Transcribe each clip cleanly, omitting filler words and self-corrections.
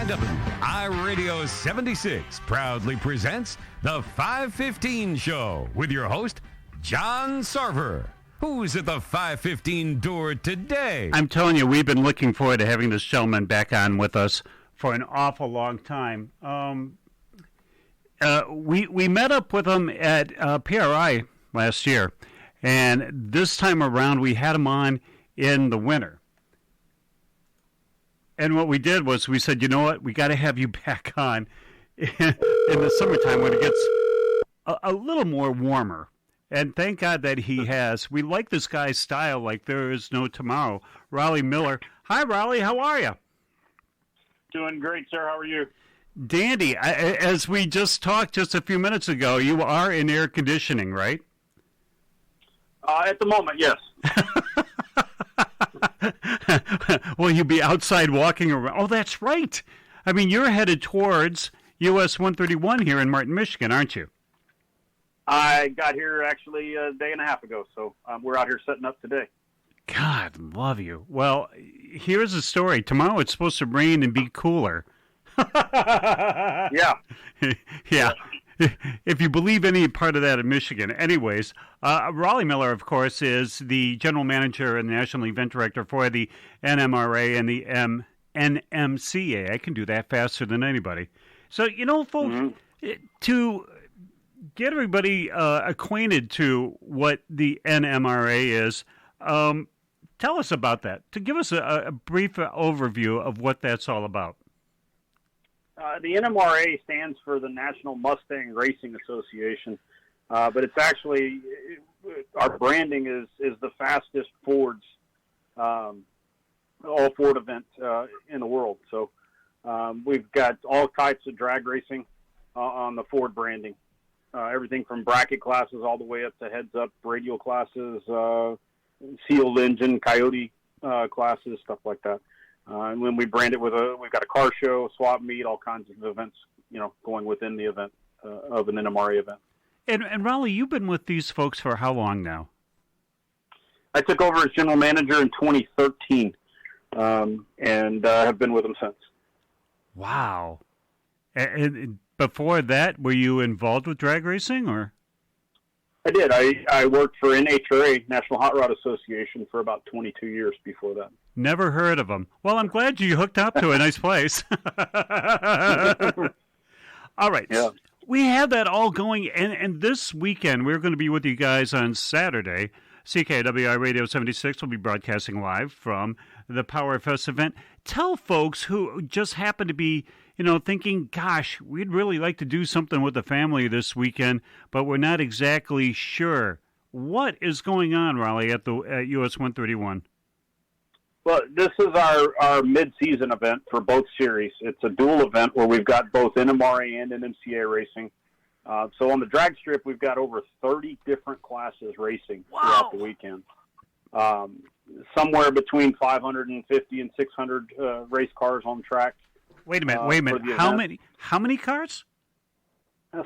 CKiW iRADIO 76 proudly presents the 515 Show with your host, John Sarver. Who's at the 515 door today? I'm telling you, we've been looking forward to having this gentleman back on with us for an awful long time. We met up with him at PRI last year, and this time around we had him on in the winter. And what we did was we said, you know what, we got to have you back on in the summertime when it gets a little more warmer. And thank God that he has. We like this guy's style like there is no tomorrow. Rollie Miller. Hi, Rollie. How are you? Doing great, sir. How are you? Dandy. As we just talked just a few minutes ago, you are in air conditioning, right? At the moment, yes. Will you be outside walking around? Oh, that's right. I mean, you're headed towards US 131 here in Martin, Michigan, aren't you? I got here actually a day and a half ago, so we're out here setting up today. God, love you. Well, here's the story. Tomorrow it's supposed to rain and be cooler. Yeah. Yeah. If you believe any part of that in Michigan. Anyways, Rollie Miller, of course, is the general manager and national event director for the NMRA and the NMCA. I can do that faster than anybody. So, you know, folks, to get everybody acquainted to what the NMRA is, tell us about that. To give us a brief overview of what that's all about. The NMRA stands for the National Mustang Racing Association, but it's actually, our branding is the fastest Fords, all Ford event in the world. So we've got all types of drag racing on the Ford branding. Everything from bracket classes all the way up to heads-up radial classes, sealed engine, coyote classes, stuff like that. And when we brand it we've got a car show, swap meet, all kinds of events, you know, going within the event of an NMRA event. And Rollie, you've been with these folks for how long now? I took over as general manager in 2013, and have been with them since. Wow. And before that, were you involved with drag racing, or? I did. I worked for NHRA, National Hot Rod Association, for about 22 years before that. Never heard of them. Well, I'm glad you hooked up to a nice place. All right. Yeah. We have that all going, and this weekend we're going to be with you guys on Saturday. CKiW iRADIO 76 will be broadcasting live from the Power Fest event. Tell folks who just happen to be, you know, thinking, gosh, we'd really like to do something with the family this weekend, but we're not exactly sure. What is going on, Rollie, at US 131? Well, this is our mid-season event for both series. It's a dual event where we've got both NMRA and NMCA racing. So on the drag strip, we've got over 30 different classes racing throughout the weekend. Somewhere between 550 and 600 race cars on track. Wait a minute. How many cars?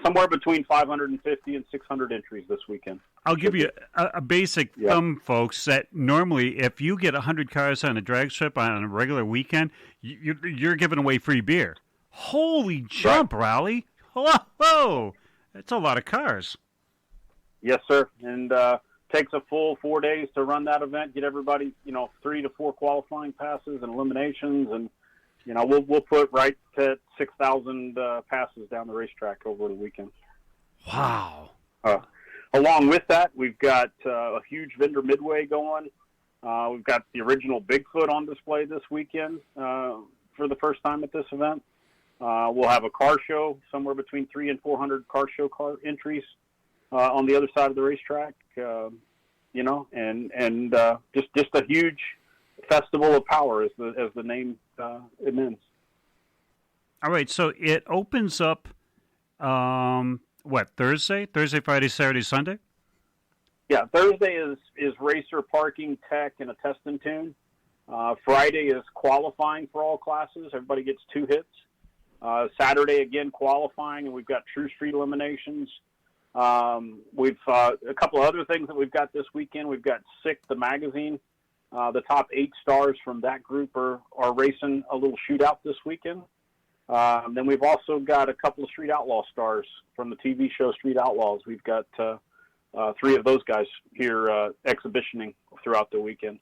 Somewhere between 550 and 600 entries this weekend. I'll give you a basic thumb, folks, that normally if you get 100 cars on a drag strip on a regular weekend, you're giving away free beer. Holy jump, Rollie. Whoa! That's a lot of cars. Yes, sir. And takes a full 4 days to run that event, get everybody, 3 to 4 qualifying passes and eliminations, and we'll put right to 6,000 passes down the racetrack over the weekend. Wow. Along with that, we've got a huge vendor midway going. We've got the original Bigfoot on display this weekend for the first time at this event. We'll have a car show, somewhere between 300 and 400 car entries on the other side of the racetrack, and just a huge festival of power as the name amends. All right, so it opens up, Thursday? Thursday, Friday, Saturday, Sunday? Yeah, Thursday is racer, parking, tech, and a test and tune. Friday is qualifying for all classes. Everybody gets 2 hits. Saturday, again, qualifying, and we've got True Street eliminations. We've a couple of other things that we've got this weekend. We've got Sick, the magazine. The top 8 stars from that group are racing a little shootout this weekend. Then we've also got a couple of Street Outlaw stars from the TV show Street Outlaws. We've got 3 of those guys here exhibitioning throughout the weekend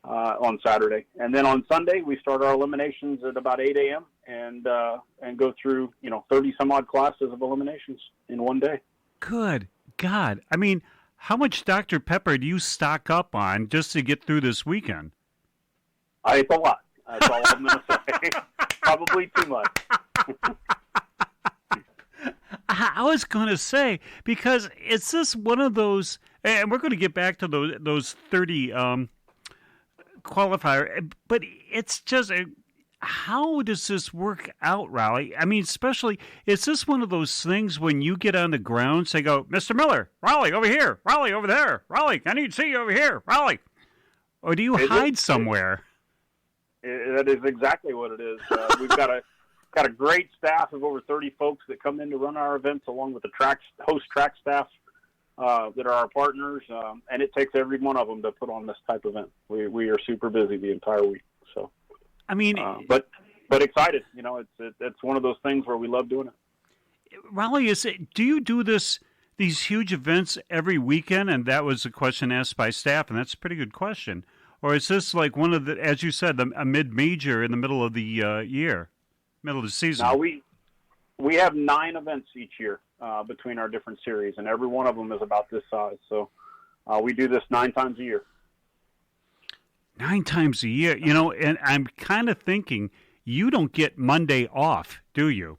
on Saturday. And then on Sunday, we start our eliminations at about 8 a.m. and go through, 30-some-odd classes of eliminations in one day. Good God. I mean, how much Dr. Pepper do you stock up on just to get through this weekend? It's a lot. That's all I'm going to say. Probably too much. I was going to say, because it's just one of those, and we're going to get back to those 30 qualifier, but it's just, how does this work out, Rollie? I mean, especially, is this one of those things when you get on the grounds, they go, Mr. Miller, Rollie over here, Rollie over there, Rollie, I need to see you over here, Rollie. Or do you hide somewhere? That is exactly what it is. We've got a great staff of over 30 folks that come in to run our events, along with the host track staff that are our partners, and it takes every one of them to put on this type of event. We are super busy the entire week. So, I mean, but excited. It's one of those things where we love doing it. Rollie, do you do these huge events every weekend? And that was a question asked by staff, and that's a pretty good question. Or is this like one of the, as you said, a mid-major in the middle of the year, middle of the season? Now, we have 9 events each year between our different series, and every one of them is about this size. So we do this 9 times a year. 9 times a year, and I'm kind of thinking you don't get Monday off, do you?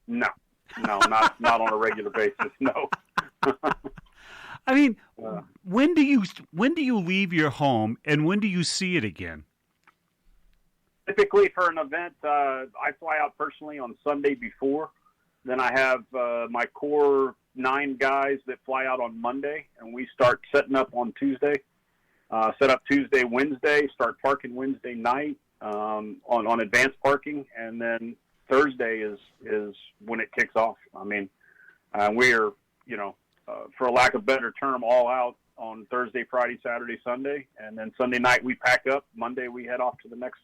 No, not on a regular basis. No. I mean, when do you leave your home, and when do you see it again? Typically, for an event, I fly out personally on Sunday before. Then I have my core 9 guys that fly out on Monday, and we start setting up on Tuesday. Set up Tuesday, Wednesday, start parking Wednesday night on advanced parking, and then Thursday is when it kicks off. I mean, we're, for a lack of a better term, all out on Thursday, Friday, Saturday, Sunday, and then Sunday night we pack up. Monday we head off to the next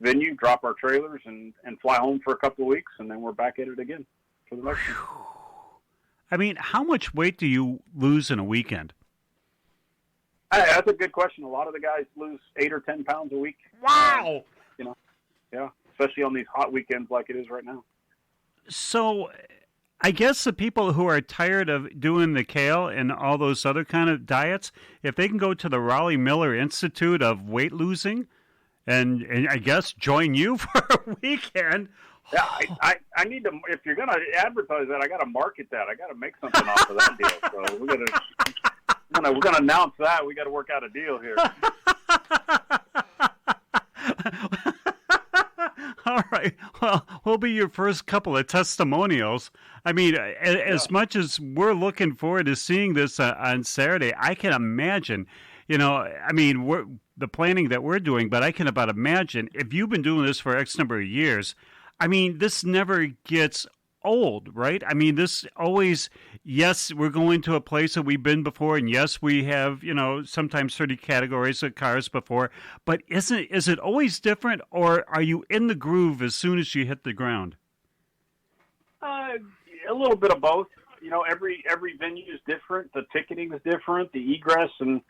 venue, drop our trailers, and fly home for a couple of weeks, and then we're back at it again for the next one. I mean, how much weight do you lose in a weekend? That's a good question. A lot of the guys lose 8 or 10 pounds a week. Wow! Yeah, especially on these hot weekends like it is right now. So, I guess the people who are tired of doing the kale and all those other kind of diets, if they can go to the Rollie Miller Institute of Weight Losing and I guess join you for a weekend. Yeah, I need to, if you're going to advertise that, I got to market that. I got to make something off of that deal. So we're going to announce that. We got to work out a deal here. All right. Well, we'll be your first couple of testimonials. I mean, as much as we're looking forward to seeing this on Saturday, I can imagine, I mean, the planning that we're doing, but I can about imagine if you've been doing this for X number of years, I mean, this never gets old, right? I mean, this always, yes, we're going to a place that we've been before, and yes, we have, sometimes 30 categories of cars before, but is it always different, or are you in the groove as soon as you hit the ground? A little bit of both. Every venue is different. The ticketing is different. The egress and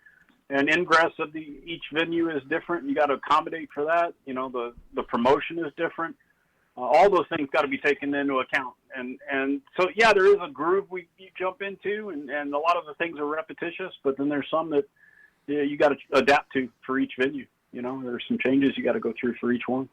ingress of each venue is different. You got to accommodate for that. The promotion is different. All those things got to be taken into account. And so, yeah, there is a groove you jump into, and a lot of the things are repetitious, but then there's some that you got to adapt to for each venue. There's some changes you got to go through for each one.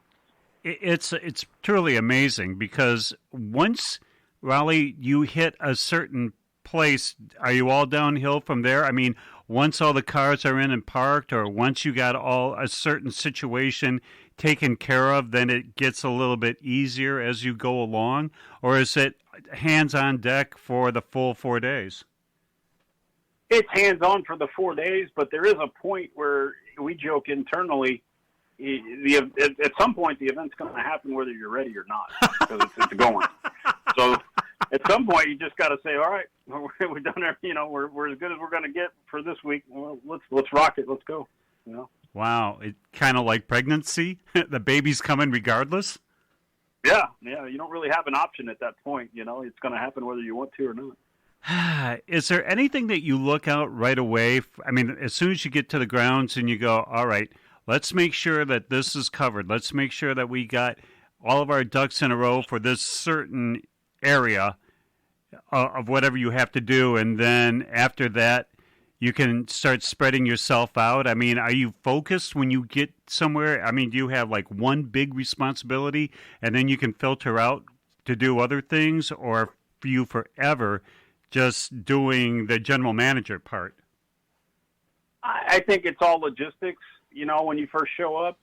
It's truly amazing because once, Rollie, you hit a certain place, are you all downhill from there? I mean, once all the cars are in and parked, or once you got a certain situation taken care of, then it gets a little bit easier as you go along? Or is it hands on deck for the full 4 days? It's hands on for the 4 days, but there is a point where we joke internally, at some point the event's going to happen whether you're ready or not, because it's going. So at some point you just got to say, all right, we've done everything, we're as good as we're going to get for this week. Well, let's rock it. Let's go. Wow, it's kind of like pregnancy. The baby's coming regardless. Yeah, you don't really have an option at that point. It's going to happen whether you want to or not. Is there anything that you look out right away? I mean, as soon as you get to the grounds and you go, all right, let's make sure that this is covered. Let's make sure that we got all of our ducks in a row for this certain area of whatever you have to do. And then after that, you can start spreading yourself out. I mean, are you focused when you get somewhere? I mean, do you have like one big responsibility and then you can filter out to do other things, or for you forever just doing the general manager part? I think it's all logistics. When you first show up,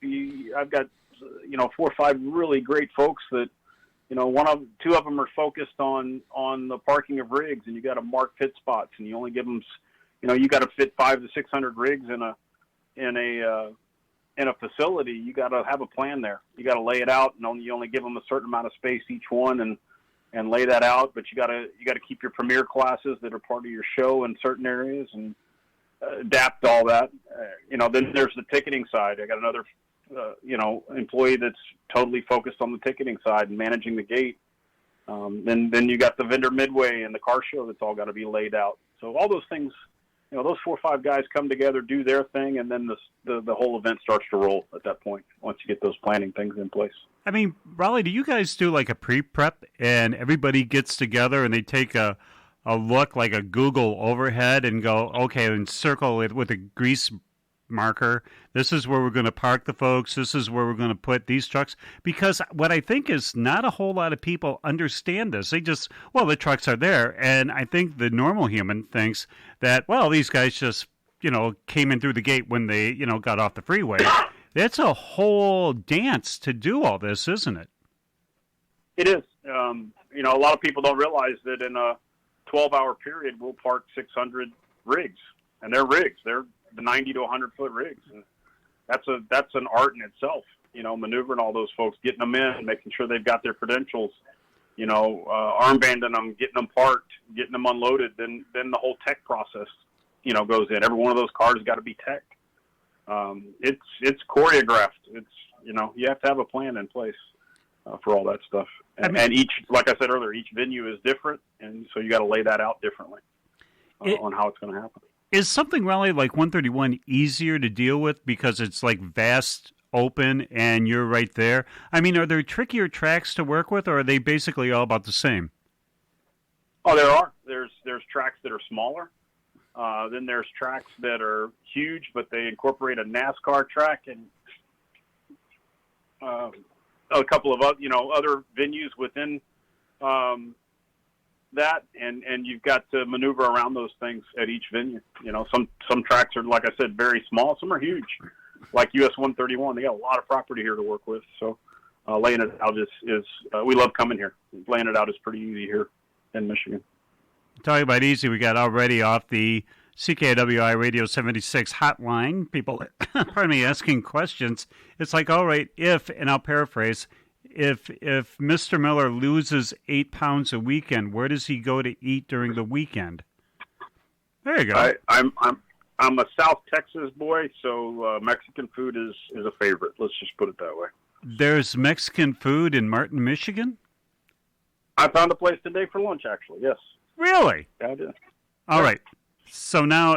I've got 4 or 5 really great folks that, two of them are focused on the parking of rigs, and you got to mark pit spots, and you only give them, you got to fit 500 to 600 rigs in a facility. You got to have a plan there. You got to lay it out, and you only give them a certain amount of space each one, and lay that out. But you got to keep your premier classes that are part of your show in certain areas and adapt all that. Then there's the ticketing side. I got another employee that's totally focused on the ticketing side and managing the gate. Then you got the vendor midway and the car show that's all got to be laid out. So all those things, those 4 or 5 guys come together, do their thing, and then the whole event starts to roll at that point once you get those planning things in place. I mean, Raleigh, do you guys do like a pre-prep and everybody gets together and they take a look, like a Google overhead, and go, okay, and circle it with a grease marker. This is where we're going to park the folks. This is where we're going to put these trucks. Because what I think is not a whole lot of people understand this. They just, the trucks are there. And I think the normal human thinks that, these guys just, came in through the gate when they, got off the freeway. It's a whole dance to do all this, isn't it? It is. A lot of people don't realize that in a 12-hour period, we'll park 600 rigs, and they're rigs. They're the 90 to 100-foot rigs. And that's an art in itself, maneuvering all those folks, getting them in, making sure they've got their credentials, armbanding them, getting them parked, getting them unloaded. Then the whole tech process, goes in. Every one of those cars has got to be tech. It's choreographed. It's, you have to have a plan in place for all that stuff. And each, like I said earlier, each venue is different, and so you got to lay that out differently on how it's going to happen. Is something really like 131 easier to deal with because it's like vast, open, and you're right there? I mean, are there trickier tracks to work with, or are they basically all about the same? Oh, there are. There's tracks that are smaller. Then there's tracks that are huge, but they incorporate a NASCAR track and a couple of other venues within that, and you've got to maneuver around those things at each venue. Some tracks are, like I said, very small. Some are huge, like US 131. They got a lot of property here to work with. So laying it out is we love coming here. Laying it out is pretty easy here in Michigan. Talking about easy, we got already off the CKiW iRADIO 76 hotline. People, pardon me, asking questions. It's like, all right, and I'll paraphrase, if Mr. Miller loses 8 pounds a weekend, where does he go to eat during the weekend? There you go. I'm a South Texas boy, so Mexican food is a favorite. Let's just put it that way. There's Mexican food in Martin, Michigan? I found a place today for lunch, actually, yes. Really? Yeah, I did. All right. So now,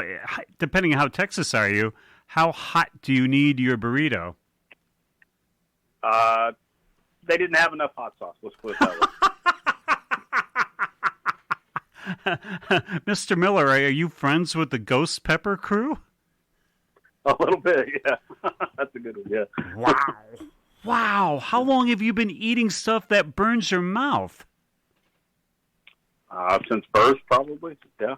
depending on how Texas are you, how hot do you need your burrito? They didn't have enough hot sauce. Let's put it that way. Mr. Miller, are you friends with the Ghost Pepper crew? A little bit, yeah. That's a good one, yeah. Wow. How long have you been eating stuff that burns your mouth? Since birth, probably, yeah.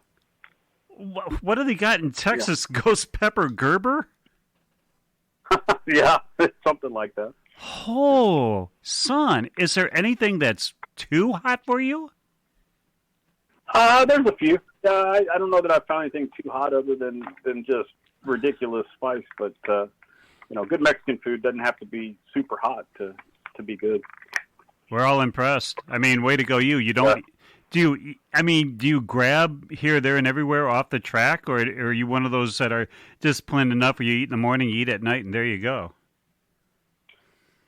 What do they got in Texas? Yeah. Ghost Pepper Gerber? Yeah, something like that. Oh, son, is there anything that's too hot for you? There's a few. I don't know that I've found anything too hot other than just ridiculous spice, but good Mexican food doesn't have to be super hot to be good. We're all impressed. I mean, way to go, you. You don't. Yeah. Do you grab here, there, and everywhere off the track, or are you one of those that are disciplined enough where you eat in the morning, you eat at night, and there you go?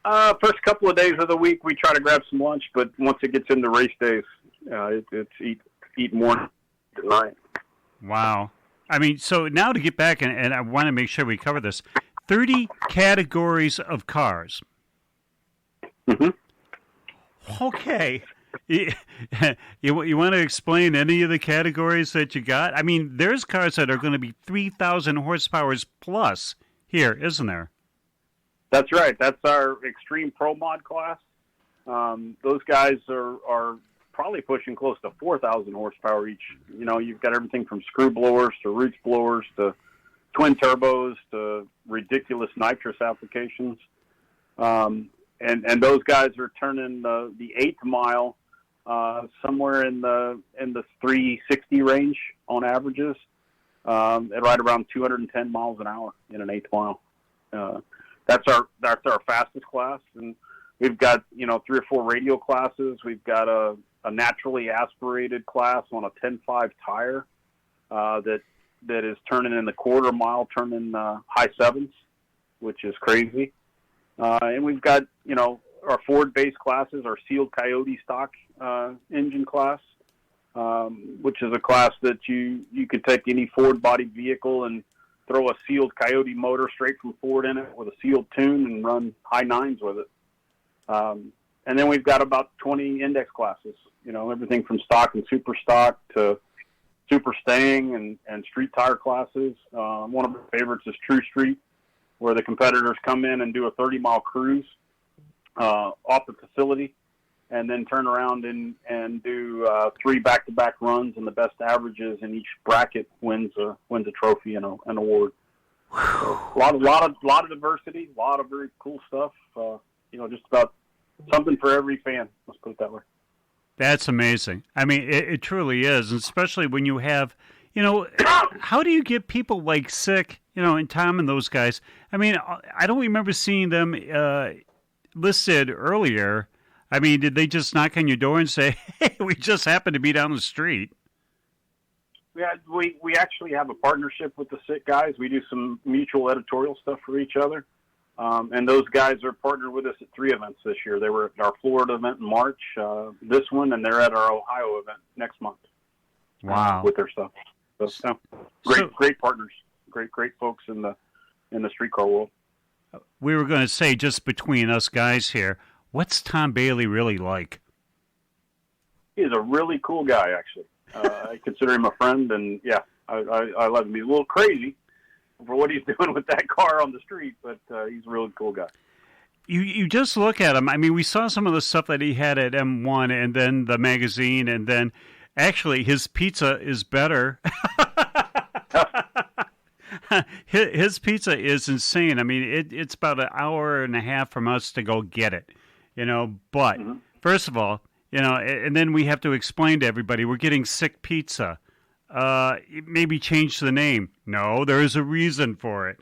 First couple of days of the week, we try to grab some lunch, but once it gets into race days, it's eat morning at night. Wow. I mean, so now to get back, and I want to make sure we cover this, 30 categories of cars. Mm-hmm. Okay. You want to explain any of the categories that you got? I mean, there's cars that are going to be 3,000 horsepower plus here, isn't there? That's right. That's our Extreme Pro Mod class. Those guys are probably pushing close to 4,000 horsepower each. You know, you've got everything from screw blowers to roots blowers to twin turbos to ridiculous nitrous applications. And those guys are turning the 8th mile somewhere in the 360 range on averages, at right around 210 miles an hour in an 8th mile. That's our fastest class, and we've got 3 or 4 radial classes. We've got a naturally aspirated class on a 10.5 tire that is turning in the quarter mile, turning high sevens, which is crazy. And we've got our Ford base classes, our sealed Coyote stock engine class, which is a class that you could take any Ford body vehicle and throw a sealed Coyote motor straight from Ford in it with a sealed tune and run high nines with it. And then we've got about 20 index classes, everything from stock and super stock to super staying and street tire classes. One of my favorites is True Street, where the competitors come in and do a 30-mile cruise off the facility and then turn around and do 3 back-to-back runs, and the best averages in each bracket wins a trophy and an award. So, a lot of diversity, a lot of very cool stuff. Just about something for every fan. Let's put it that way. That's amazing. I mean, it truly is, and especially when you have, how do you get people like Sick, and Tom and those guys? I mean, I don't remember seeing them listed earlier. I mean, did they just knock on your door and say, hey, we just happen to be down the street? Yeah, we actually have a partnership with the Sick guys. We do some mutual editorial stuff for each other. And those guys are partnered with us at 3 events this year. They were at our Florida event in March, this one, and they're at our Ohio event next month. Wow. With their stuff. So, great partners. Great folks in the streetcar world. We were going to say, just between us guys here, what's Tom Bailey really like? He's a really cool guy, actually. I consider him a friend, and yeah, I love him. He's a little crazy for what he's doing with that car on the street, but he's a really cool guy. You just look at him. I mean, we saw some of the stuff that he had at M1 and then the magazine, and then actually his pizza is better. His pizza is insane. I mean, it's about an hour and a half from us to go get it, but first of all, and then we have to explain to everybody we're getting Sick pizza. Maybe change the name. No, there is a reason for it.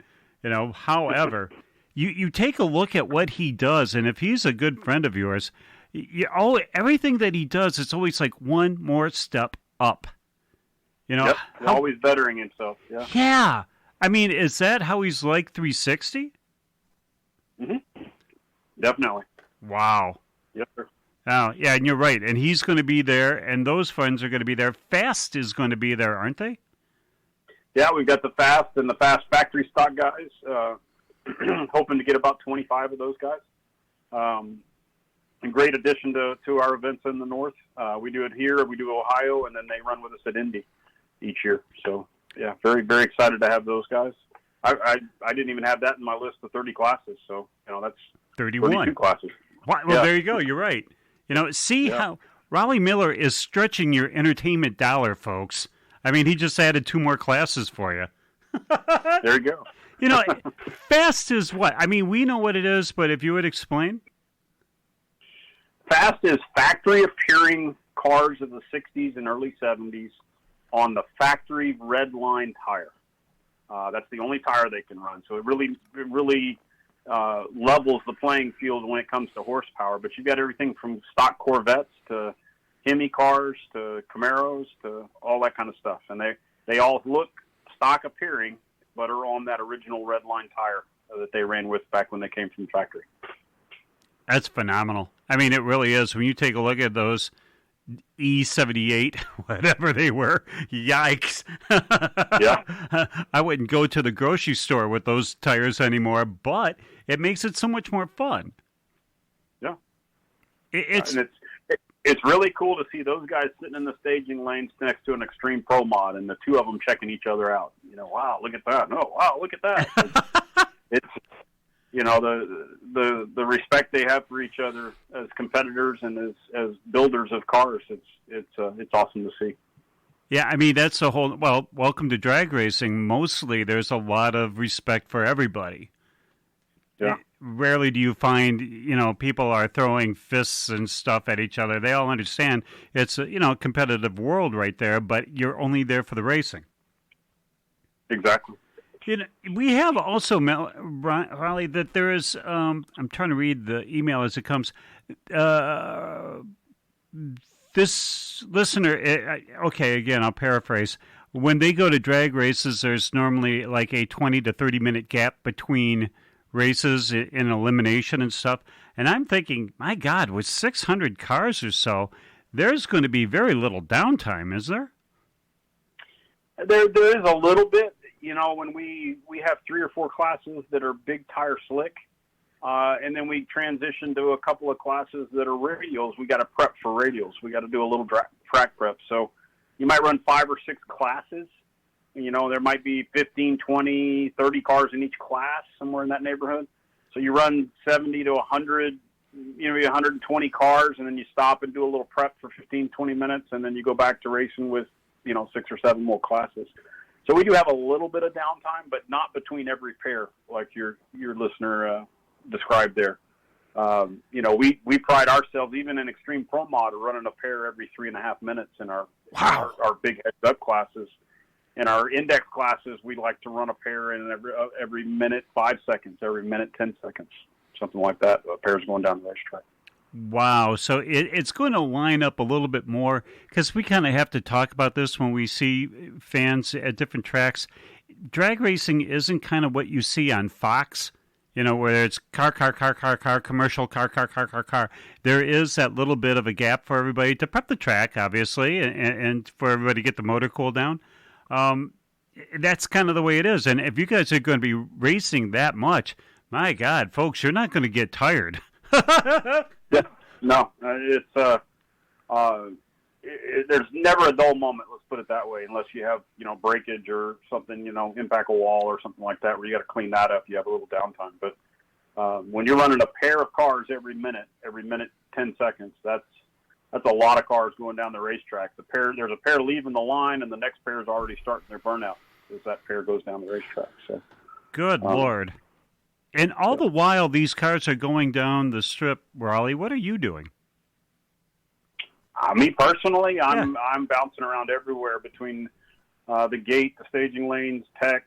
However, you take a look at what he does, and if he's a good friend of yours, everything that he does, it's always like one more step up. Yep, always bettering himself. Yeah. Yeah. I mean, is that how he's like 360? Mm-hmm. Definitely. Wow. Yep. Sir. Oh, yeah, and you're right. And he's going to be there, and those friends are going to be there. Fast is going to be there, aren't they? Yeah, we've got the Fast and the Fast factory stock guys. Hoping to get about 25 of those guys. A great addition to our events in the north. We do it here, we do Ohio, and then they run with us at Indy each year. So, yeah, very, very excited to have those guys. I didn't even have that in my list of 30 classes, so, that's 32 classes. Well, there you go. You're right. How Rollie Miller is stretching your entertainment dollar, folks. I mean, he just added 2 more classes for you. There you go. Fast is what? I mean, we know what it is, but if you would explain. Fast is factory appearing cars of the 60s and early 70s on the factory red line tire. That's the only tire they can run. So it really levels the playing field when it comes to horsepower. But you've got everything from stock Corvettes to Hemi cars to Camaros to all that kind of stuff. And they all look stock appearing, but are on that original red line tire that they ran with back when they came from the factory. That's phenomenal. I mean, it really is. When you take a look at those E78, whatever they were, yikes. Yeah. I wouldn't go to the grocery store with those tires anymore, but it makes it so much more fun. Yeah. And it's really cool to see those guys sitting in the staging lanes next to an Extreme Pro mod and the two of them checking each other out. Wow, look at that. No, wow, look at that. It's the respect they have for each other as competitors and as builders of cars. It's awesome to see. Yeah, I mean, that's the whole, well, welcome to drag racing. Mostly there's a lot of respect for everybody. Yeah. Rarely do you find, people are throwing fists and stuff at each other. They all understand it's a, competitive world right there, but you're only there for the racing. Exactly. We have also, Rollie, that there is, I'm trying to read the email as it comes. This listener, okay, again, I'll paraphrase. When they go to drag races, there's normally like a 20 to 30-minute gap between races in elimination and stuff. And I'm thinking, my God, with 600 cars or so, there's going to be very little downtime, is there? There is a little bit. When we have 3 or 4 classes that are big tire slick, and then we transition to a couple of classes that are radials, we got to prep for radials. We got to do a little track prep. So you might run 5 or 6 classes. There might be 15, 20, 30 cars in each class, somewhere in that neighborhood. So you run 70 to 100, maybe 120 cars, and then you stop and do a little prep for 15, 20 minutes, and then you go back to racing with, 6 or 7 more classes. So we do have a little bit of downtime, but not between every pair, like your listener described there. We pride ourselves, even in Extreme Pro Mod, running a pair every 3.5 minutes in our big heads-up classes. In our index classes, we like to run a pair in every minute 5 seconds, every minute 10 seconds, something like that. A pair's going down the racetrack. Wow. So it's going to line up a little bit more, because we kind of have to talk about this when we see fans at different tracks. Drag racing isn't kind of what you see on Fox, where it's car, commercial, car. There is that little bit of a gap for everybody to prep the track, obviously, and for everybody to get the motor cooled down. That's kind of the way it is. And if you guys are going to be racing that much, my God, folks, you're not going to get tired. Yeah, no, it's there's never a dull moment. Let's put it that way. Unless you have breakage or something, impact a wall or something like that, where you got to clean that up. You have a little downtime. But when you're running a pair of cars every minute 10 seconds, that's a lot of cars going down the racetrack. There's a pair leaving the line, and the next pair is already starting their burnout as that pair goes down the racetrack. So, good Lord. And all the while these cars are going down the strip, Rollie, what are you doing? Me personally, I'm bouncing around everywhere between the gate, the staging lanes, tech,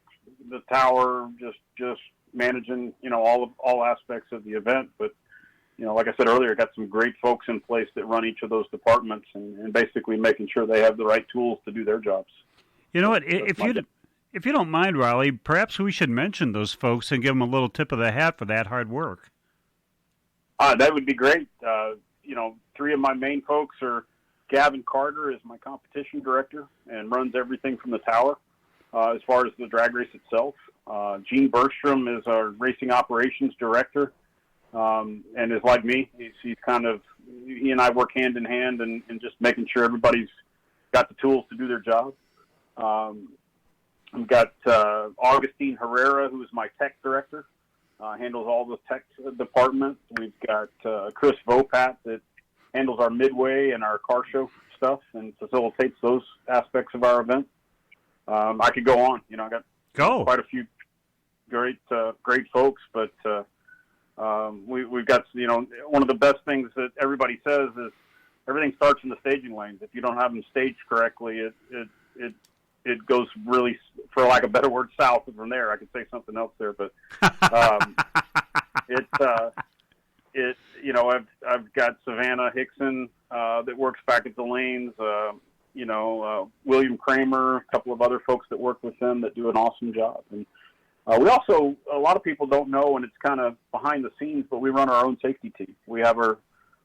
the tower, just managing all aspects of the event. But like I said earlier, got some great folks in place that run each of those departments, and basically making sure they have the right tools to do their jobs. You know what? If you don't mind, Rollie, perhaps we should mention those folks and give them a little tip of the hat for that hard work. That would be great. 3 of my main folks are Gavin Carter is my competition director and runs everything from the tower as far as the drag race itself. Gene Bergstrom is our racing operations director and is like me. He's kind of, he and I work hand in hand and just making sure everybody's got the tools to do their job. We've got Augustine Herrera, who is my tech director, handles all the tech department. We've got Chris Vopat that handles our midway and our car show stuff and facilitates those aspects of our event. I could go on. I got quite a few great folks, but we've got one of the best things that everybody says is everything starts in the staging lanes. If you don't have them staged correctly, it goes really, for lack of a better word, south. And from there, I could say something else there, but I've got Savannah Hickson that works back at the lanes. William Kramer, a couple of other folks that work with them that do an awesome job. And We also, a lot of people don't know, and it's kind of behind the scenes, but we run our own safety team. We have our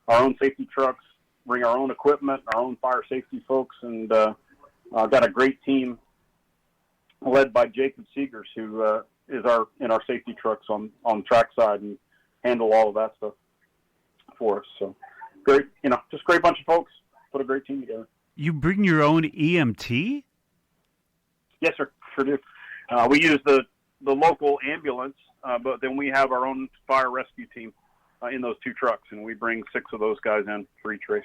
own safety trucks, bring our own equipment, our own fire safety folks, and got a great team led by Jacob Seegers, who is in our safety trucks on trackside and handle all of that stuff for us. So great, just great bunch of folks. Put a great team together. You bring your own EMT? Yes, sir. Sure do. We use the local ambulance, but then we have our own fire rescue team in those 2 trucks, and we bring 6 of those guys in for each race.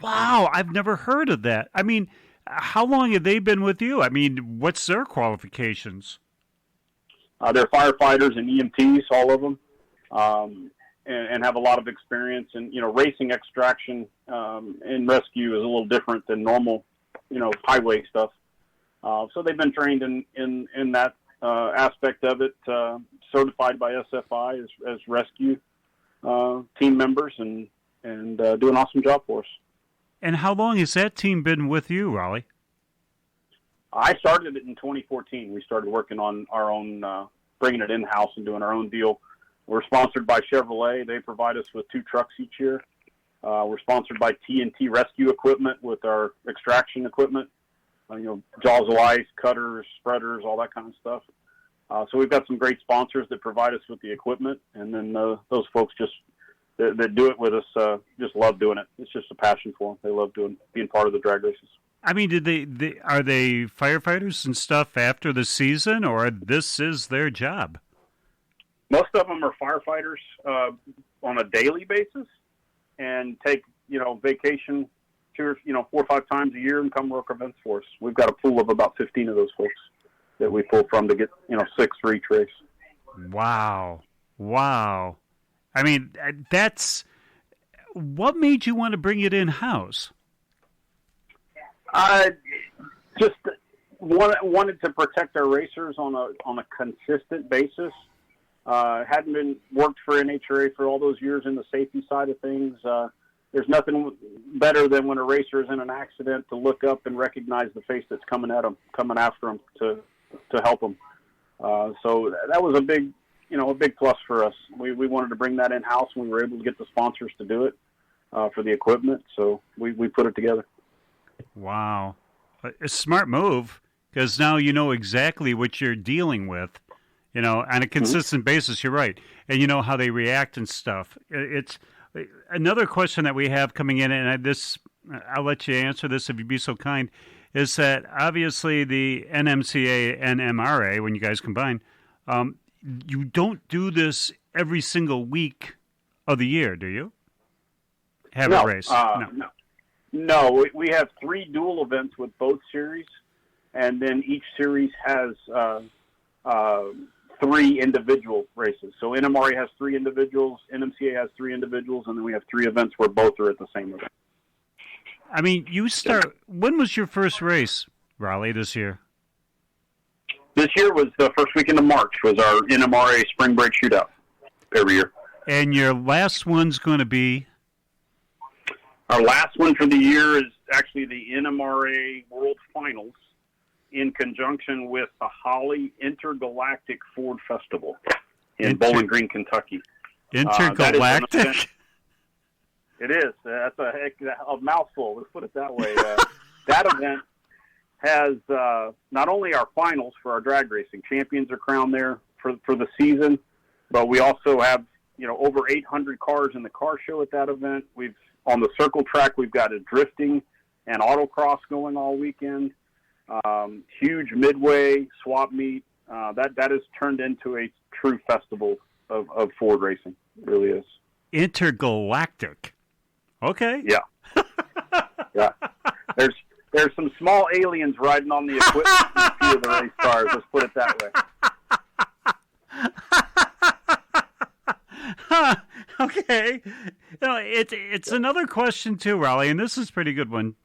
Wow, I've never heard of that. I mean, how long have they been with you? I mean, what's their qualifications? They're firefighters and EMTs, all of them, and have a lot of experience. And, racing extraction and rescue is a little different than normal, highway stuff. So they've been trained in that aspect of it, certified by SFI as rescue team members, and do an awesome job for us. And how long has that team been with you, Rollie? I started it in 2014. We started working on our own, bringing it in-house and doing our own deal. We're sponsored by Chevrolet. They provide us with 2 trucks each year. We're sponsored by TNT Rescue Equipment with our extraction equipment, jaws of life, cutters, spreaders, all that kind of stuff. So we've got some great sponsors that provide us with the equipment, and then those folks that do it with us just love doing it. It's just a passion for them. They love being part of the drag races. I mean, are they firefighters and stuff after the season, or this is their job? Most of them are firefighters on a daily basis, and take vacation 4 or 5 times a year and come work events for us. We've got a pool of about 15 of those folks that we pull from to get 6 for each race. Wow. I mean, that's what made you want to bring it in house? Just wanted to protect our racers on a consistent basis. Hadn't been worked for NHRA for all those years in the safety side of things. There's nothing better than when a racer is in an accident to look up and recognize the face that's coming after them to help them. So that was a big plus for us. We wanted to bring that in house, and we were able to get the sponsors to do it for the equipment. So we put it together. Wow, a smart move, because now you know exactly what you're dealing with. On a consistent basis. You're right, and you know how they react and stuff. It's another question that we have coming in, and I'll let you answer this if you'd be so kind. Is that obviously the NMCA and NMRA, when you guys combine, you don't do this every single week of the year, do you? Have a race? No. We have 3 dual events with both series, and then each series has 3 individual races. So NMRA has 3 individuals, NMCA has 3 individuals, and then we have 3 events where both are at the same event. I mean, when was your first race, Rollie, this year? This year was the first weekend of March, was our NMRA Spring Break Shootout every year. And your last one's going to be? Our last one for the year is actually the NMRA World Finals in conjunction with the Holly Intergalactic Ford Festival in Bowling Green, Kentucky. Intergalactic? It is. That's a mouthful. Let's put it that way. That event has not only our finals for our drag racing. Champions are crowned there for the season, but we also have over 800 cars in the car show at that event. On the circle track, we've got a drifting and autocross going all weekend. Huge midway swap meet. That has turned into a true festival of Ford racing. It really is. Intergalactic. Okay. Yeah. Yeah. There's some small aliens riding on the equipment in a few of the race cars. Let's put it that way. Okay. It's another question too, Rollie, and this is a pretty good one.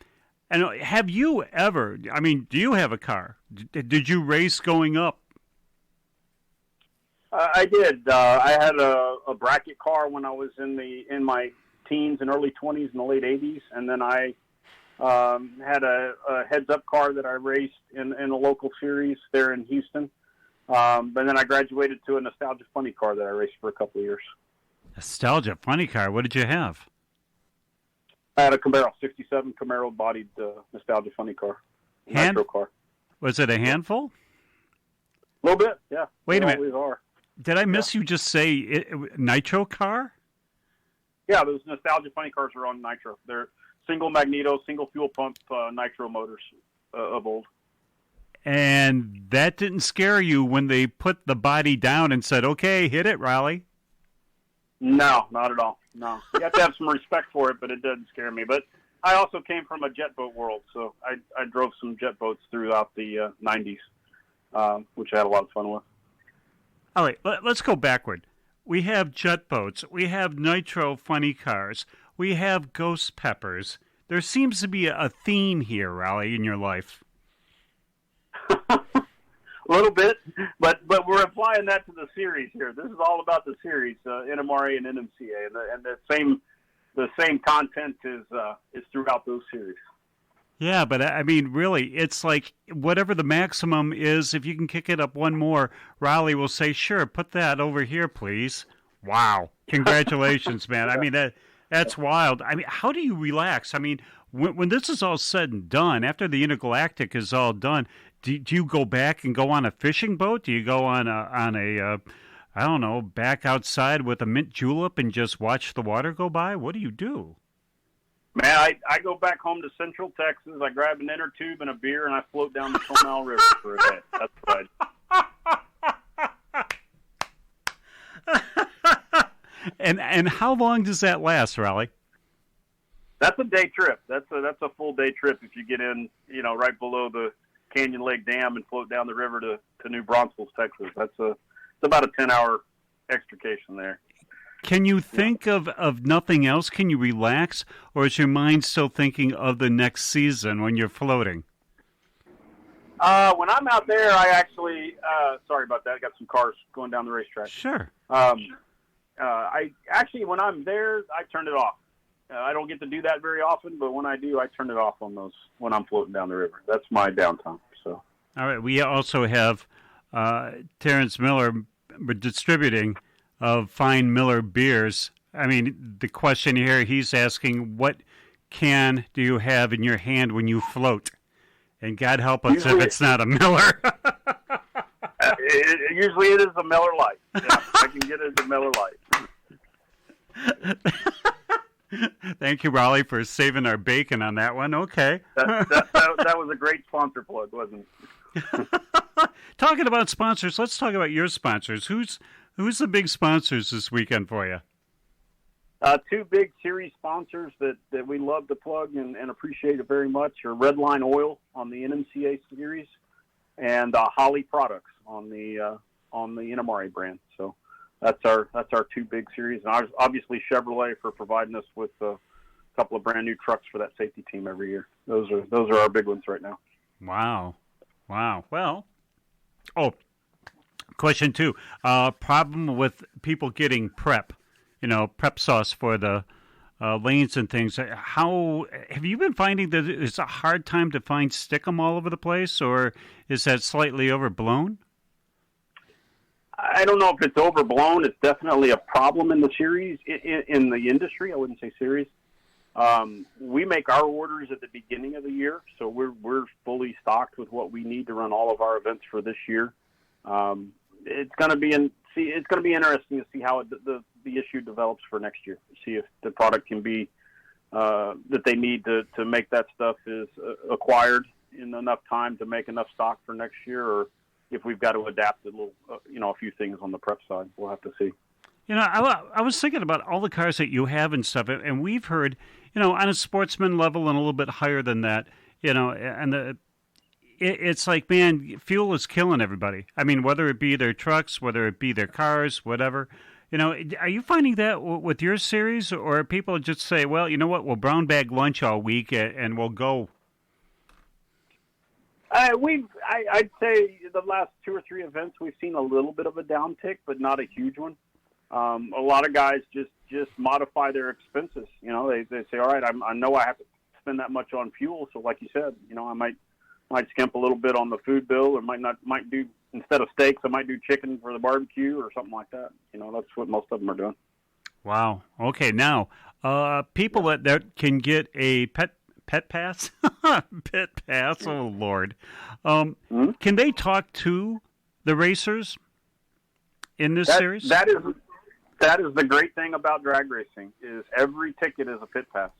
And have you ever? I mean, do you have a car? Did you race going up? I did. I had a bracket car when I was in my teens and early 20s in the late 80s, and then I had a heads-up car that I raced in a local series there in Houston. But then I graduated to a nostalgia funny car that I raced for a couple of years. Nostalgia funny car. What did you have? I had a Camaro, 67 Camaro bodied nostalgia funny car. Nitro car. Was it a handful? A little bit, yeah. Wait a minute. Always are. Did I miss you just say nitro car? Yeah, those nostalgia funny cars are on nitro. They're single magneto, single fuel pump nitro motors of old. And that didn't scare you when they put the body down and said, okay, hit it, Rollie? No, not at all. No. You have to have some respect for it, but it doesn't scare me. But I also came from a jet boat world, so I drove some jet boats throughout the 90s, which I had a lot of fun with. All right, let's go backward. We have jet boats. We have nitro funny cars. We have ghost peppers. There seems to be a theme here, Rollie, in your life. A little bit, but we're applying that to the series here. This is all about the series, NMRA and NMCA, and the same content is throughout those series. Yeah, but I mean, really, it's like whatever the maximum is, if you can kick it up one more, Rollie will say, sure, put that over here, please. Wow. Congratulations, man. I mean, that's wild. I mean, how do you relax? I mean, when this is all said and done, after the Intergalactic is all done, do you go back and go on a fishing boat? Do you go on a I don't know, back outside with a mint julep and just watch the water go by? What do you do? Man, I go back home to Central Texas. I grab an inner tube and a beer, and I float down the Comal River for a day. That's what I do. And how long does that last, Rollie? That's a day trip. That's a full day trip if you get in, right below the Canyon Lake Dam and float down the river to New Braunfels, Texas. It's about a 10-hour extrication there. Can you think of nothing else? Can you relax? Or is your mind still thinking of the next season when you're floating? When I'm out there, I actually, sorry about that. I got some cars going down the racetrack. Sure. When I'm there, I turn it off. I don't get to do that very often, but when I do, I turn it off on those when I'm floating down the river. That's my downtime. So. All right. We also have Terrence Miller distributing of fine Miller beers. I mean, the question here, he's asking, what can do you have in your hand when you float? And God help us if it's not a Miller. Usually it is a Miller Lite. Yeah, I can get it as a Miller Lite. Thank you, Rollie, for saving our bacon on that one. Okay. That was a great sponsor plug, wasn't it? Talking about sponsors, let's talk about your sponsors. Who's the big sponsors this weekend for you? Two big series sponsors that we love to plug and appreciate it very much are Redline Oil on the NMCA series and Holly Products on the NMRA brand. So that's our two big series, and obviously Chevrolet for providing us with a couple of brand new trucks for that safety team every year. Those are our big ones right now. Wow. Well, question 2. Problem with people getting prep sauce for the lanes and things. How have you been finding that it's a hard time to find Stickum all over the place, or is that slightly overblown? I don't know if it's overblown. It's definitely a problem in the series, in the industry. I wouldn't say series. We make our orders at the beginning of the year, so we're fully stocked with what we need to run all of our events for this year. It's going to be interesting to see how the issue develops for next year. See if the product can be that they need to make that stuff is acquired in enough time to make enough stock for next year, or if we've got to adapt a little, a few things on the prep side. We'll have to see. I was thinking about all the cars that you have and stuff, and we've heard, on a sportsman level and a little bit higher than that, and it's like, man, fuel is killing everybody. I mean, whether it be their trucks, whether it be their cars, whatever. Are you finding that with your series, or people just say, well, you know what, we'll brown bag lunch all week and we'll go? I'd say the last 2 or 3 events we've seen a little bit of a downtick, but not a huge one. A lot of guys just modify their expenses. They say, all right, I know I have to spend that much on fuel, so like you said, I might might skimp a little bit on the food bill, or might do, instead of steaks, I might do chicken for the barbecue or something like that. That's what most of them are doing. Wow. Okay. Now, people that can get a pet pass, pet pass. Oh Lord, can they talk to the racers in this series? That is the great thing about drag racing, is every ticket is a pit pass.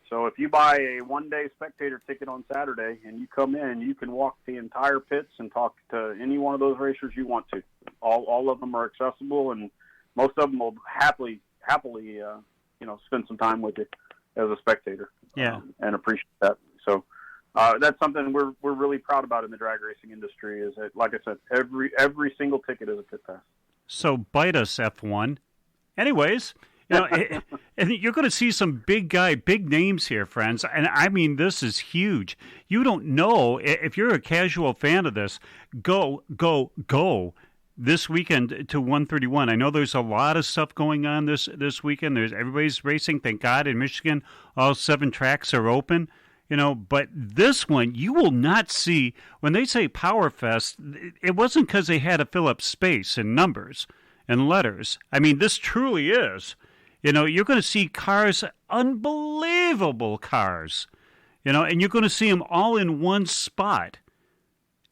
So if you buy a one-day spectator ticket on Saturday and you come in, you can walk the entire pits and talk to any one of those racers you want to. All of them are accessible, and most of them will happily spend some time with you as a spectator. Yeah, and appreciate that. So that's something we're really proud about in the drag racing industry. Is that, like I said, every single ticket is a pit pass. So bite us, F1. Anyways. And you're going to see some big names here, friends. And I mean, this is huge. You don't know, if you're a casual fan of this, go this weekend to 131. I know there's a lot of stuff going on this weekend. Everybody's racing. Thank God in Michigan, all 7 tracks are open. But this one, you will not see, when they say Power Fest, it wasn't because they had to fill up space and numbers and letters. I mean, this truly is. You're going to see cars, unbelievable cars, and you're going to see them all in one spot.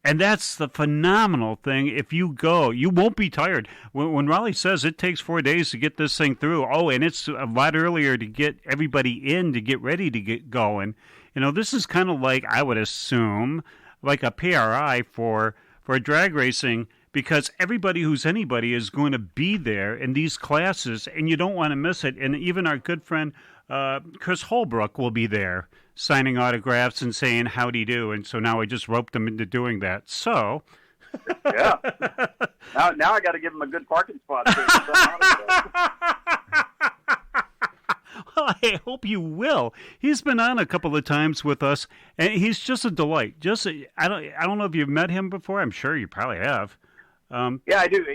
And that's the phenomenal thing. If you go, you won't be tired. When Raleigh says it takes 4 days to get this thing through, and it's a lot earlier to get everybody in to get ready to get going. This is kind of like, I would assume, like a PRI for drag racing, because everybody who's anybody is going to be there in these classes, and you don't want to miss it. And even our good friend Chris Holbrook will be there signing autographs and saying howdy do. And so now I just roped him into doing that. So, yeah. Now I got to give him a good parking spot. Well, I hope you will. He's been on a couple of times with us, and he's just a delight. I don't know if you've met him before. I'm sure you probably have. Yeah, I do.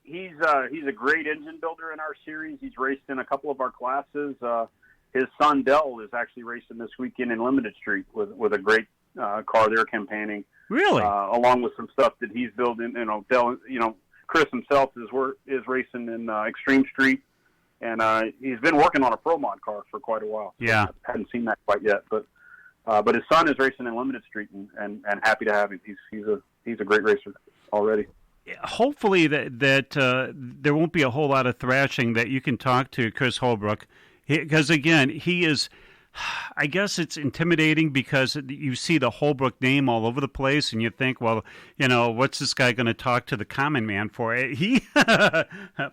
He's a great engine builder in our series. He's raced in a couple of our classes. His son Dell is actually racing this weekend in Limited Street with a great car they're campaigning. Really? Along with some stuff that he's building. Dell. Chris himself is racing in Extreme Street, and he's been working on a Pro Mod car for quite a while. Yeah, I haven't seen that quite yet, but his son is racing in Limited Street, and happy to have him. He's a great racer already. Hopefully that there won't be a whole lot of thrashing, that you can talk to Chris Holbrook, because again, he is, I guess it's intimidating because you see the Holbrook name all over the place, and you think, well, what's this guy going to talk to the common man for?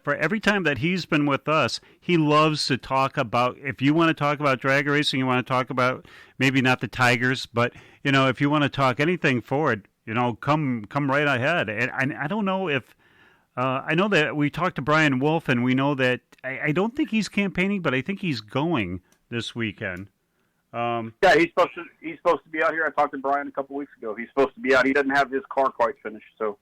For every time that he's been with us, he loves to talk about, if you want to talk about drag racing, you want to talk about maybe not the Tigers, but if you want to talk anything Ford, come right ahead. And I don't know if I know that we talked to Brian Wolf, and we know that I don't think he's campaigning, but I think he's going this weekend. Yeah, he's supposed to be out here. I talked to Brian a couple weeks ago. He's supposed to be out. He doesn't have his car quite finished, so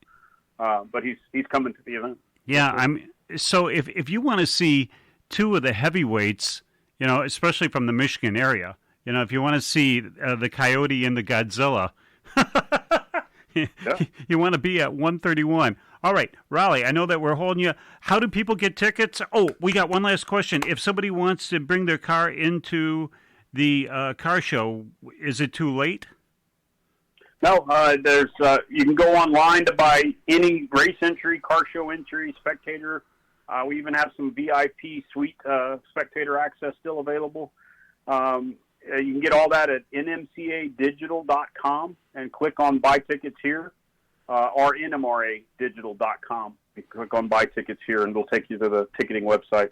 but he's coming to the event. Yeah, so if you want to see 2 of the heavyweights, especially from the Michigan area, if you want to see the Coyote and the Godzilla. Yeah. You want to be at 131. All right, Raleigh, I know that we're holding you. How do people get tickets? Oh, we got one last question. If somebody wants to bring their car into the car show, is it too late? No, there's you can go online to buy any race entry, car show entry, spectator. We even have some VIP suite spectator access still available. You can get all that at nmcadigital.com and click on Buy Tickets Here, or nmradigital.com. You click on Buy Tickets Here, and it'll take you to the ticketing website.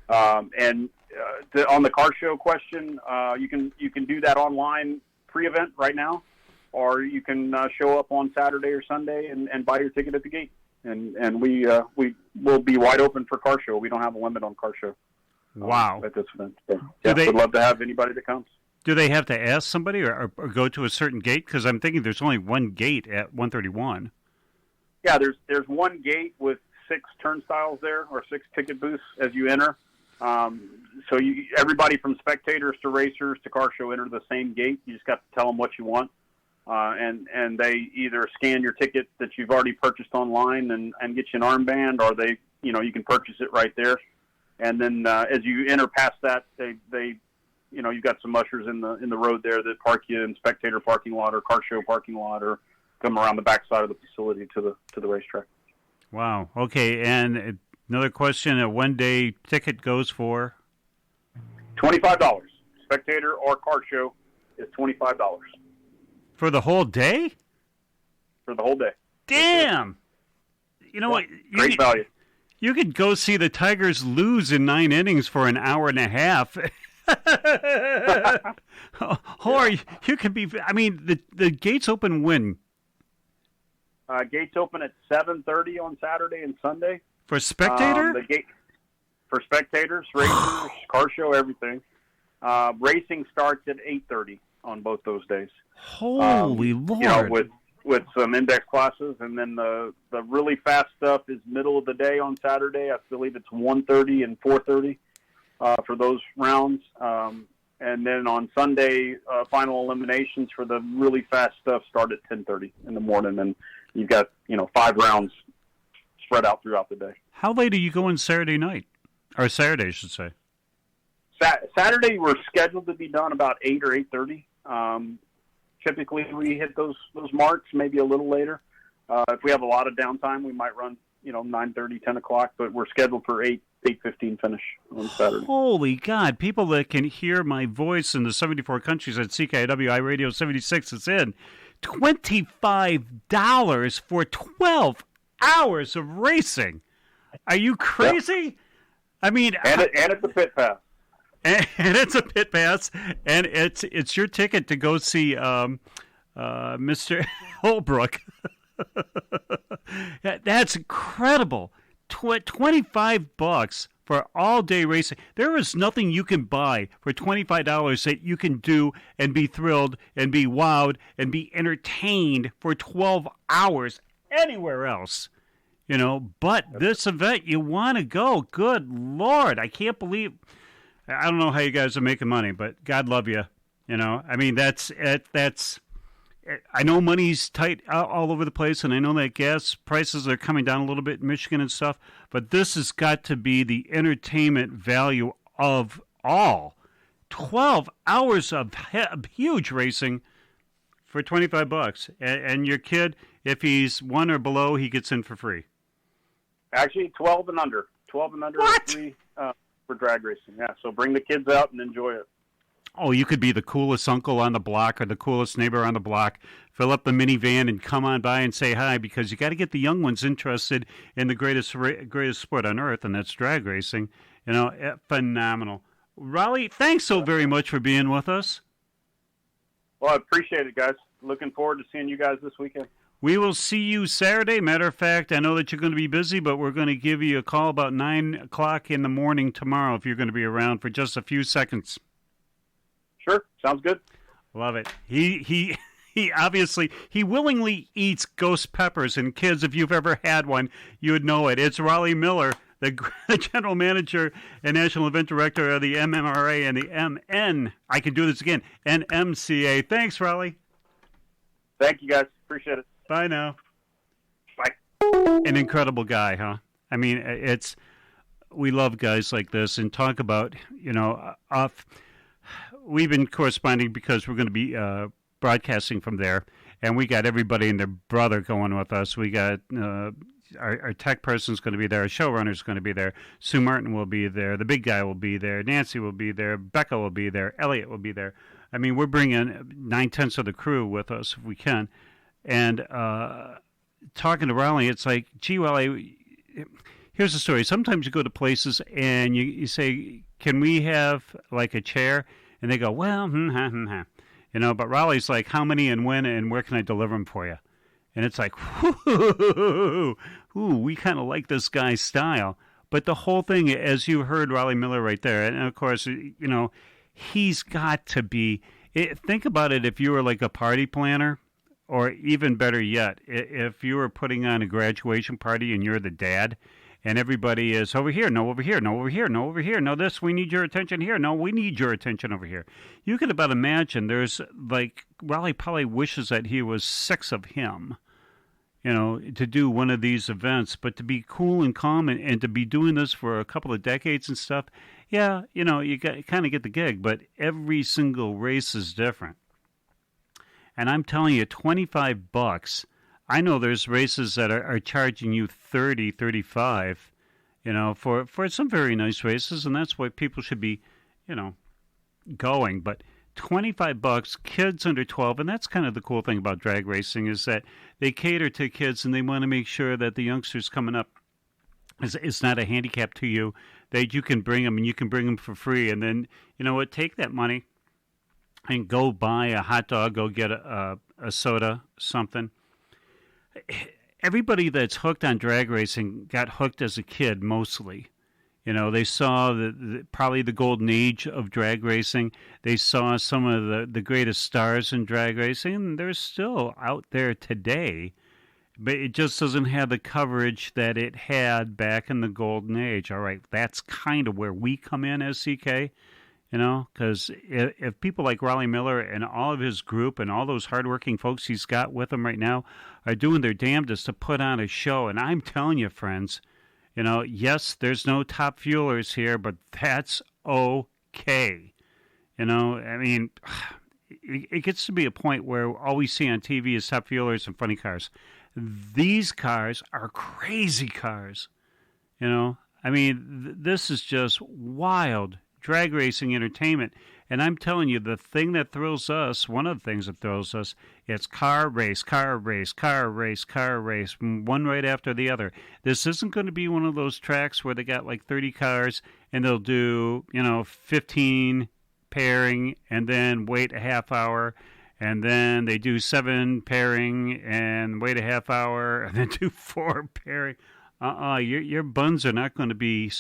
On the car show question, you can do that online pre-event right now, or you can show up on Saturday or Sunday and buy your ticket at the gate. And we will be wide open for car show. We don't have a limit on car show. Wow. At this event. So, we'd love to have anybody that comes. Do they have to ask somebody or go to a certain gate? Because I'm thinking there's only one gate at 131. Yeah, there's one gate with 6 turnstiles there, or 6 ticket booths as you enter. So everybody from spectators to racers to car show enter the same gate. You just got to tell them what you want. and they either scan your ticket that you've already purchased online and get you an armband, or they, you can purchase it right there. And then as you enter past that, they you've got some ushers in the road there that park you in spectator parking lot or car show parking lot, or come around the backside of the facility to the racetrack. Wow. Okay. And another question: a one-day ticket goes for $25. Spectator or car show is $25 for the whole day. For the whole day. Damn. You know what? Great value. You could go see the Tigers lose in 9 innings for an hour and a half. Or you could be. I mean, the gates open when? Gates open at 7:30 on Saturday and Sunday. For spectator? The gate for spectators, racers, car show, everything. Racing starts at 8:30 on both those days. Holy Lord! With some index classes, and then the really fast stuff is middle of the day on Saturday. I believe it's 1:30 and 4:30 for those rounds. And then on Sunday, final eliminations for the really fast stuff start at 10:30 in the morning, and you've got 5 rounds spread out throughout the day. How late are you going Saturday night, or Saturday, I should say? Saturday we're scheduled to be done about 8 or 8:30. Typically we hit those marks maybe a little later. If we have a lot of downtime, we might run 9:30, 10 o'clock, but we're scheduled for 8:15 finish on Saturday. Holy God! People that can hear my voice in the 74 countries at CKiW iRADIO 76 is in. $25 for 12 hours of racing. Are you crazy? Yep. I mean, and it's a pit pass. And it's a pit pass, and it's your ticket to go see Mr. Holbrook. That's incredible. $25 for all day racing. There is nothing you can buy for $25 that you can do and be thrilled and be wowed and be entertained for 12 hours anywhere else. But this event, you want to go. Good Lord, I can't believe. I don't know how you guys are making money, but God love you. I mean, that's I know money's tight all over the place, and I know that gas prices are coming down a little bit in Michigan and stuff, but this has got to be the entertainment value of all. 12 hours of huge racing for $25. And your kid, if he's 1 or below, he gets in for free. Actually, 12 and under. 12 and under what? Is free for drag racing. Yeah, so bring the kids out and enjoy it. Oh, you could be the coolest uncle on the block or the coolest neighbor on the block. Fill up the minivan and come on by and say hi, because you got to get the young ones interested in the greatest sport on earth, and that's drag racing. Phenomenal. Rollie, thanks so very much for being with us. Well, I appreciate it, guys. Looking forward to seeing you guys this weekend. We will see you Saturday. Matter of fact, I know that you're going to be busy, but we're going to give you a call about 9 o'clock in the morning tomorrow if you're going to be around for just a few seconds. Sure. Sounds good. Love it. He obviously, he willingly eats ghost peppers, and kids, if you've ever had one, you would know it. It's Rollie Miller, the general manager and national event director of the NMRA and the NMCA. Thanks, Rollie. Thank you, guys. Appreciate it. Bye now. Bye. An incredible guy, huh? I mean, we love guys like this, and talk about, we've been corresponding because we're going to be broadcasting from there, and we got everybody and their brother going with us. We got our tech person's going to be there, our showrunner's going to be there, Sue Martin will be there, the big guy will be there, Nancy will be there, Becca will be there, Elliot will be there. I mean, we're bringing 9/10 of the crew with us if we can. And talking to Rollie, it's like, gee, well, here's the story. Sometimes you go to places and you say, can we have like a chair? And they go, well, but Rollie's like, how many and when and where can I deliver them for you? And it's like, we kind of like this guy's style. But the whole thing, as you heard Rollie Miller right there, and of course, he's got to be, think about it if you were like a party planner, or even better yet, if you were putting on a graduation party and you're the dad, and everybody is over here, no over here, no over here, no over here, no this, we need your attention here, no, we need your attention over here. You can about imagine there's like Raleigh probably wishes that he was 6 of him, to do one of these events, but to be cool and calm and to be doing this for a couple of decades and stuff, yeah, you kind of get the gig, but every single race is different. And I'm telling you, $25, I know there's races that are charging you $30, $35, for some very nice races, and that's why people should be, going. But $25, kids under 12, and that's kind of the cool thing about drag racing is that they cater to kids and they want to make sure that the youngsters coming up it's not a handicap to you, that you can bring them and you can bring them for free. And then, take that money and go buy a hot dog, go get a soda, something. Everybody that's hooked on drag racing got hooked as a kid mostly. They saw probably the golden age of drag racing. They saw some of the greatest stars in drag racing, and they're still out there today. But it just doesn't have the coverage that it had back in the golden age. All right, that's kind of where we come in as CK, because if people like Raleigh Miller and all of his group and all those hardworking folks he's got with him right now are doing their damnedest to put on a show, and I'm telling you, friends, yes, there's no top fuelers here, but that's okay. I mean, it gets to be a point where all we see on TV is top fuelers and funny cars. These cars are crazy cars. I mean, this is just wild drag racing entertainment. And I'm telling you, the thing that thrills us, one of the things that thrills us, it's car race, car race, car race, car race, one right after the other. This isn't going to be one of those tracks where they got like 30 cars and they'll do, 15 pairing and then wait a half hour. And then they do 7 pairing and wait a half hour and then do 4 pairing. Your buns are not going to be,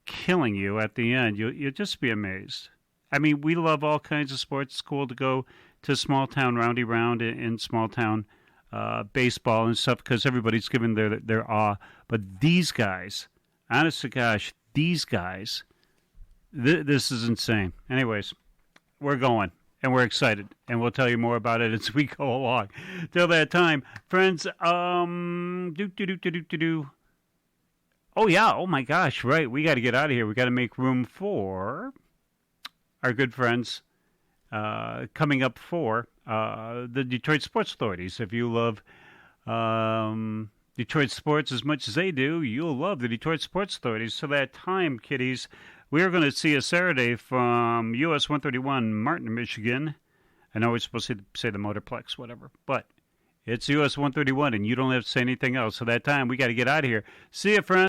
killing you at the end. You'll just be amazed. I mean, we love all kinds of sports. It's cool to go to small town roundy round in small town baseball and stuff because everybody's giving their awe. But these guys, honest to gosh, these guys, this is insane. Anyways, we're going. And we're excited, and we'll tell you more about it as we go along. Till that time, friends, Oh, yeah, oh my gosh, right, we got to get out of here. We got to make room for our good friends coming up for the Detroit Sports Authorities. If you love Detroit sports as much as they do, you'll love the Detroit Sports Authorities. So that time, kiddies, we are going to see a Saturday from US 131 Martin, Michigan. I know we're supposed to say the Motorplex, whatever, but it's US 131, and you don't have to say anything else. So that time, we got to get out of here. See you, friends.